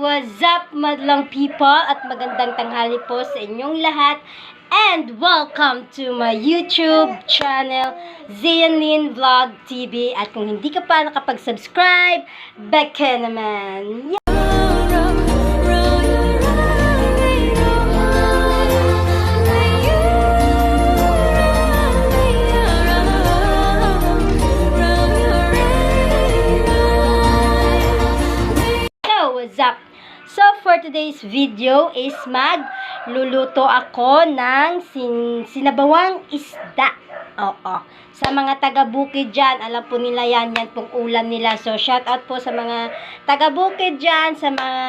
What's up, madlang people? At magandang tanghali po sa inyong lahat. And welcome to my YouTube channel, Zianlin Vlog TV. At kung hindi ka pa nakapag-subscribe, back ka naman. What's up? So, for today's video is magluluto ako ng sinabawang isda. Oo. Sa mga taga-bukid dyan, alam po nila yan pong ulam nila. So, shout out po sa mga taga-bukid dyan,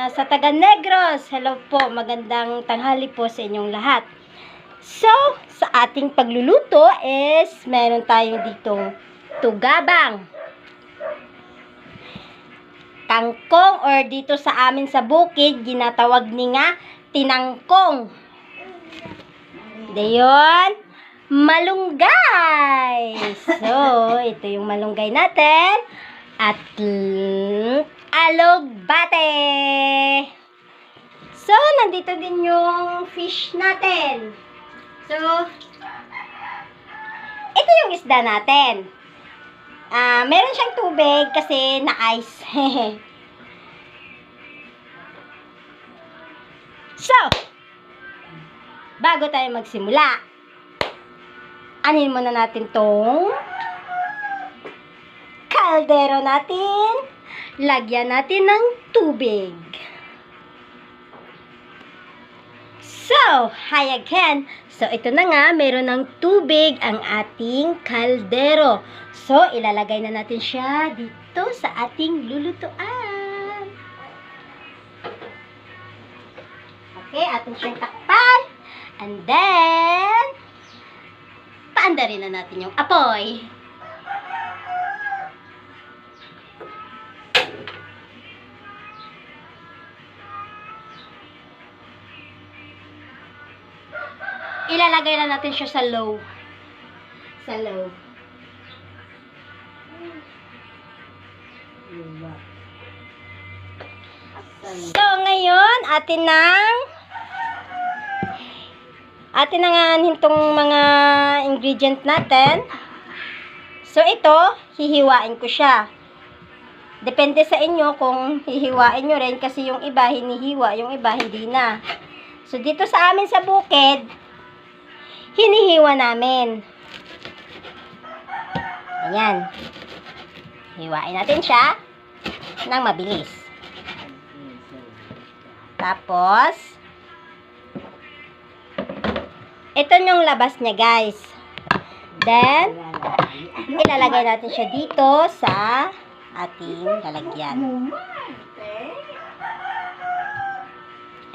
sa taga-Negros. Hello po, magandang tanghali po sa inyong lahat. So, sa ating pagluluto is, meron tayong ditong tugabang, kangkong, or dito sa amin sa bukid, ginatawag ni nga tinangkong. Dayon, malunggay. So, ito yung malunggay natin. At alugbate. So, nandito din yung fish natin. So, ito yung isda natin. Meron siyang tubig kasi na-ice. So, bago tayo magsimula, anin muna natin tong kaldero natin. Lagyan natin ng tubig. So, hi again. So, ito na nga, meron ng tubig ang ating kaldero. So, ilalagay na natin siya dito sa ating lulutuan. Okay, atin siyang takpan. And then, paandarin na natin yung apoy. Ilalagay na natin siya sa low. Sa low. So, ngayon, atin na itong mga ingredient natin. So, ito, hihiwain ko siya. Depende sa inyo kung hihiwain nyo rin, kasi yung iba hinihiwa, yung iba hindi na. So, dito sa amin sa bukid, hinihiwa namin. Ayan. Hiwain natin siya ng mabilis. Tapos, ito yung labas niya, guys. Then, ilalagay natin siya dito sa ating lalagyan.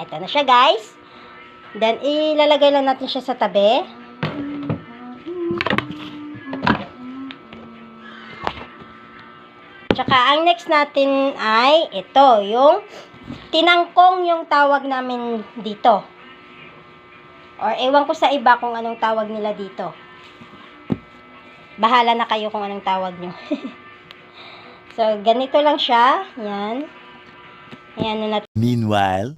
Ito na siya, guys. Then, ilalagay lang natin siya sa tabi. Tsaka, ang next natin ay ito, yung tinangkong, yung tawag namin dito. Or, ewan ko sa iba kung anong tawag nila dito. Bahala na kayo kung anong tawag nyo. So, ganito lang siya. Yan. Ayan na natin. Meanwhile,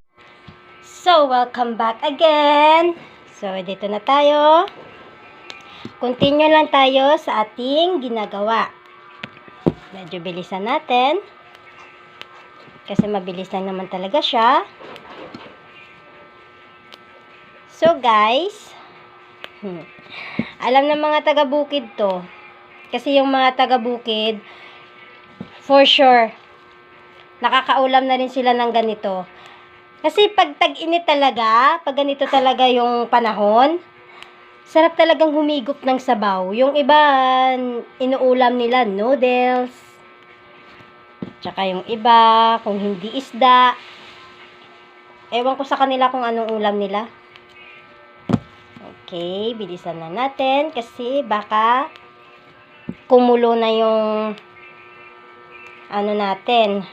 so, welcome back again. So, dito na tayo. Continue lang tayo sa ating ginagawa. Medyo bilisan natin. Kasi mabilis lang naman talaga siya. So, guys, alam ng mga taga-bukid to. Kasi yung mga taga-bukid, for sure, nakakaulam na rin sila ng ganito. Kasi pag tag-init talaga, pag ganito talaga yung panahon, sarap talagang humigop ng sabaw. Yung iba, inuulam nila noodles. Tsaka yung iba, kung hindi isda. Ewan ko sa kanila kung anong ulam nila. Okay, bilisan na natin kasi baka kumulo na yung ano natin.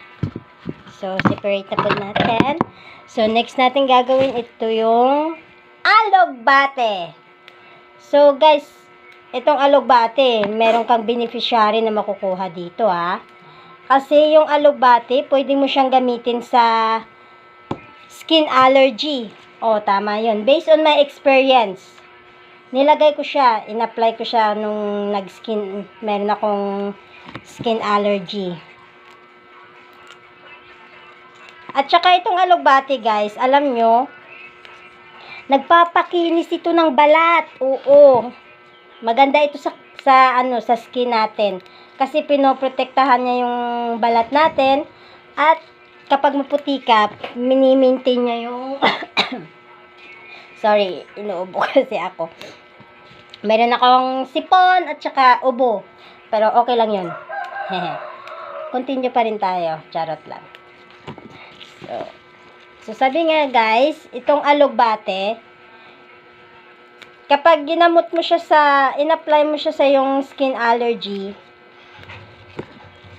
So, separate na po natin. So, next natin gagawin ito yung alugbate. So, guys, itong alugbate, meron kang beneficiary na makukuha dito, ha. Kasi yung alugbate, pwede mo siyang gamitin sa skin allergy. O, tama yun. Based on my experience, nilagay ko siya, in-apply ko siya nung meron akong skin allergy. At saka itong alugbati, guys, alam nyo, nagpapakinis ito ng balat. Oo. Maganda ito sa skin natin. Kasi pinoprotektahan niya yung balat natin. At kapag maputi ka, mini-maintain niya yung sorry, inuubo kasi ako. Meron akong sipon at saka ubo. Pero okay lang yun. Continue pa rin tayo. Charot lang. So sabi nga guys, itong alugbate, kapag ginamot mo siya in-apply mo siya sa yung skin allergy,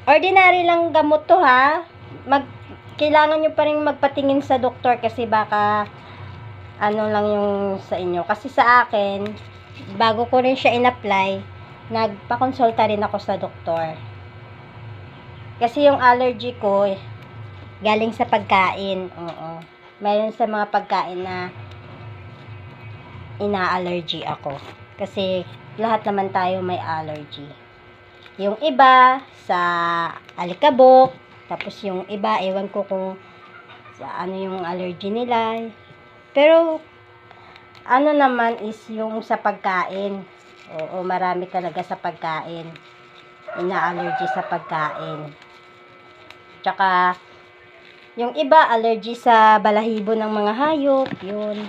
ordinary lang gamot to ha. Kailangan nyo pa rin magpatingin sa doktor kasi baka ano lang yung sa inyo. Kasi sa akin, bago ko rin siya in-apply, nagpakonsulta rin ako sa doktor. Kasi yung allergy ko, galing sa pagkain. Oo. Mayroon sa mga pagkain na ina-allergy ako. Kasi lahat naman tayo may allergy. Yung iba sa alikabok, tapos yung iba, ewan ko kung sa ano yung allergy nila. Pero ano naman is yung sa pagkain. Oo, marami talaga sa pagkain. Ina-allergy sa pagkain. Tsaka yung iba, allergy sa balahibo ng mga hayop. Yun.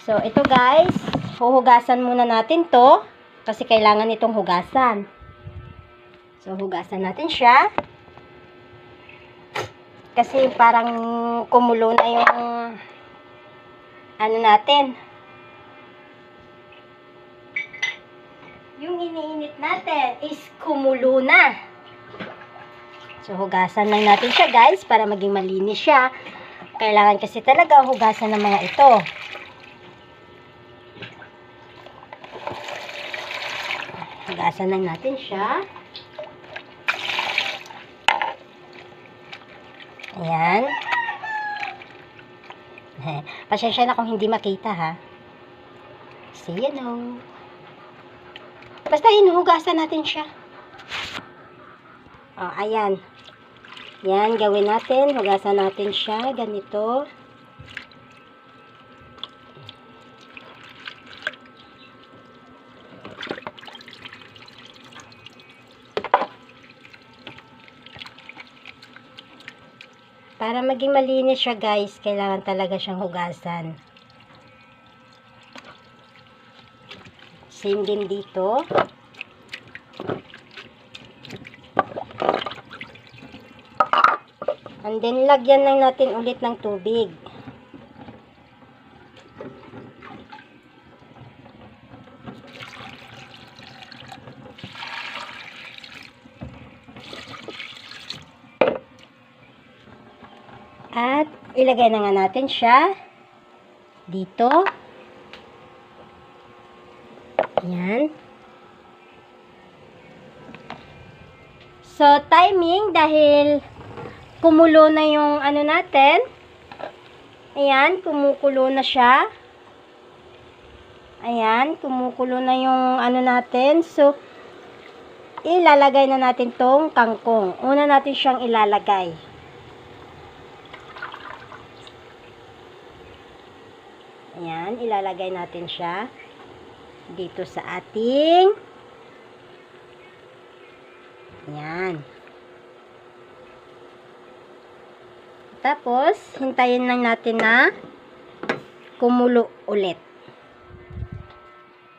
So, ito guys, huhugasan muna natin to. Kasi kailangan itong hugasan. So, hugasan natin siya. Kasi parang kumulo na yung ano natin. Yung iniinit natin is kumulo na. So, hugasan lang natin siya guys para maging malinis siya. Kailangan kasi talaga hugasan ng mga ito. Hugasan lang natin siya. Ayan. Pasensya na kung hindi makita ha. See you know. Basta hinuhugasan natin siya. Oh, ayan. Yan, gawin natin. Hugasan natin siya. Ganito. Para maging malinis siya guys, kailangan talaga siyang hugasan. Same din dito. And then, lagyan lang natin ulit ng tubig. At, ilagay na nga natin siya dito. Ayan. So, timing dahil kumulo na yung ano natin. Ayan, kumukulo na siya. Ayan, kumukulo na yung ano natin. So, ilalagay na natin tong kangkong. Una natin siyang ilalagay. Ayan, ilalagay natin siya dito sa ating ayan. Tapos, hintayin lang natin na kumulo ulit.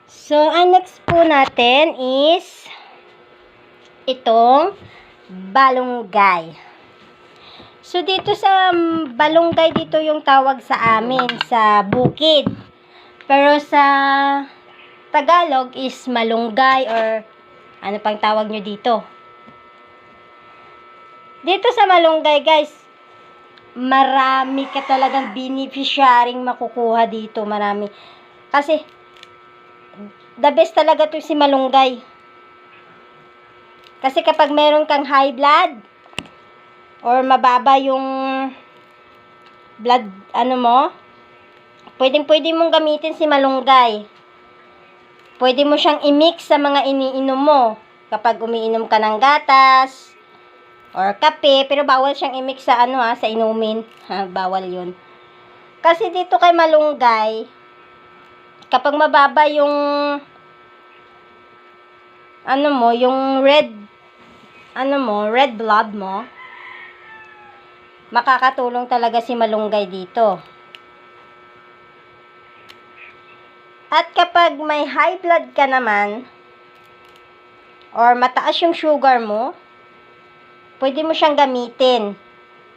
So, ang next po natin is itong balunggay. So, dito sa balunggay, dito yung tawag sa amin, sa bukid. Pero sa Tagalog is malunggay or ano pang tawag nyo dito. Dito sa malunggay, guys, marami ka talagang beneficiaryong makukuha dito. Marami. Kasi, the best talaga to si malunggay. Kasi kapag meron kang high blood, or mababa yung blood, ano mo, pwede mong gamitin si malunggay. Pwede mo siyang i-mix sa mga iniinom mo. Kapag umiinom ka ng gatas, or kape, pero bawal siyang i-mix sa sa inumin. Bawal yun. Kasi dito kay malunggay, kapag mababa yung, yung red blood mo, makakatulong talaga si malunggay dito. At kapag may high blood ka naman, or mataas yung sugar mo, pwede mo siyang gamitin.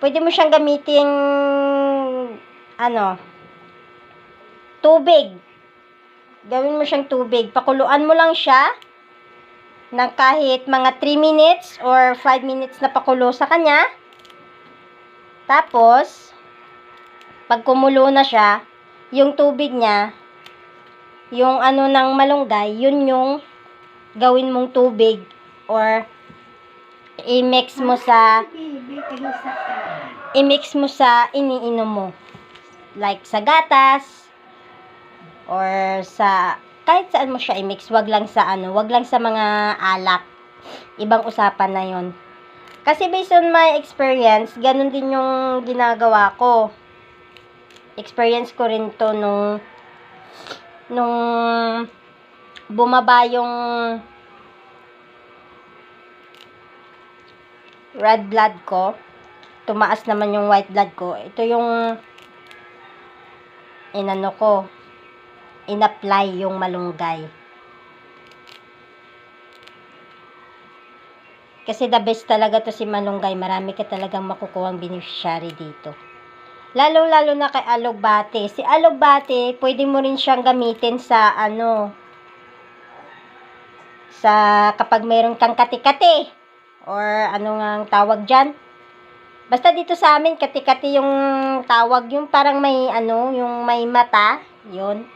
Pwede mo siyang gamitin, tubig. Gawin mo siyang tubig. Pakuluan mo lang siya ng kahit mga 3 minutes or 5 minutes na pakulo sa kanya. Tapos, pag kumulo na siya, yung tubig niya, yung ng malunggay, yun yung gawin mong tubig or i-mix mo sa iniinom mo. Like sa gatas or sa kahit saan mo siya i-mix, wag lang sa mga alak. Ibang usapan na 'yon. Kasi based on my experience, ganun din yung ginagawa ko. Experience ko rin to nung bumaba yung red blood ko, tumaas naman yung white blood ko. Ito yung in-apply yung malunggay. Kasi the best talaga to si malunggay. Marami ka talagang makukuhang beneficiary dito. Lalo na kay alugbate. Si alugbate, pwede mo rin siyang gamitin sa kapag mayroon kang kati-kati or ang tawag dyan. Basta dito sa amin, kati-kati yung tawag, yung parang may yung may mata, yun.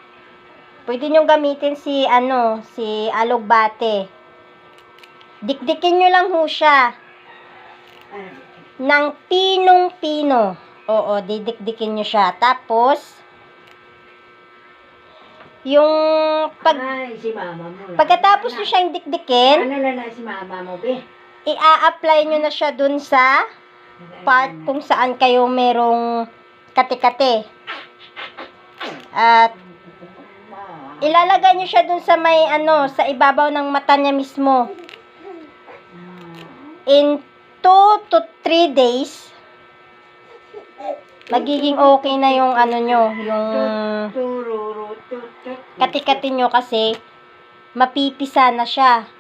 Pwede nyo gamitin si alugbate. Dikdikin nyo lang ho siya ng pinong-pino. Oo, didikdikin nyo siya. Tapos, yung si mama mo. pagkatapos nyo siyang dikdikin, si mama mo, be? i-apply nyo na siya dun sa part kung saan kayo merong kati-kati. At, ilalagay nyo siya dun sa may, sa ibabaw ng mata niya mismo. In 2 to 3 days, magiging okay na yung yung kati-kati nyo kasi mapipisa na siya.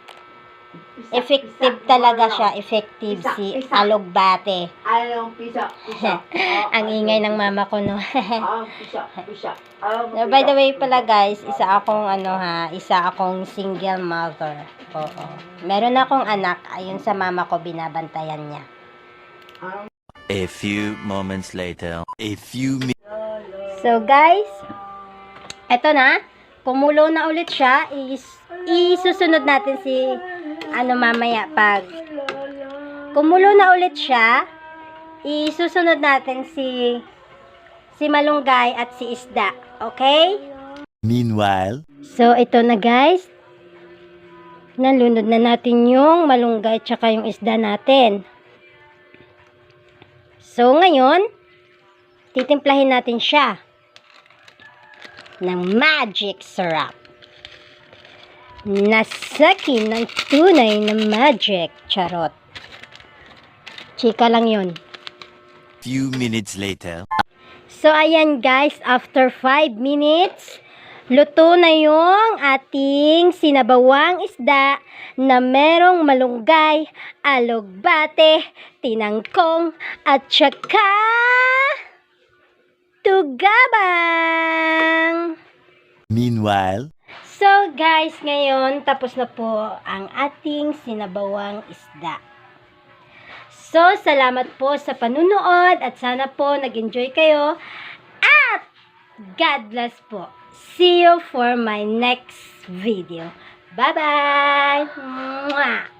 Effective talaga siya. Effective si alugbate. Ang ingay ng mama ko, no? By the way pala guys, isa akong single mother. Oo. Meron akong anak, ayun sa mama ko, binabantayan niya. A few moments later. So guys, eto na, kumulo na ulit siya. Isusunod natin si mamaya pag kumulo na ulit siya, isusunod natin si malunggay at si isda. Okay? Meanwhile, so ito na guys, nalunod na natin yung malunggay tsaka yung isda natin. So ngayon, titimplahin natin siya ng magic syrup. Nasakin ng tunay na magic. Charot. Chika lang yun. few minutes later. So, ayan guys, after 5 minutes, luto na yung ating sinabawang isda na merong malunggay, alugbate, tinangkong, at saka tugabang. Meanwhile, So guys, ngayon tapos na po ang ating sinabawang isda. So, salamat po sa panunood at sana po nag-enjoy kayo at God bless po. See you for my next video. Bye-bye! Mwah!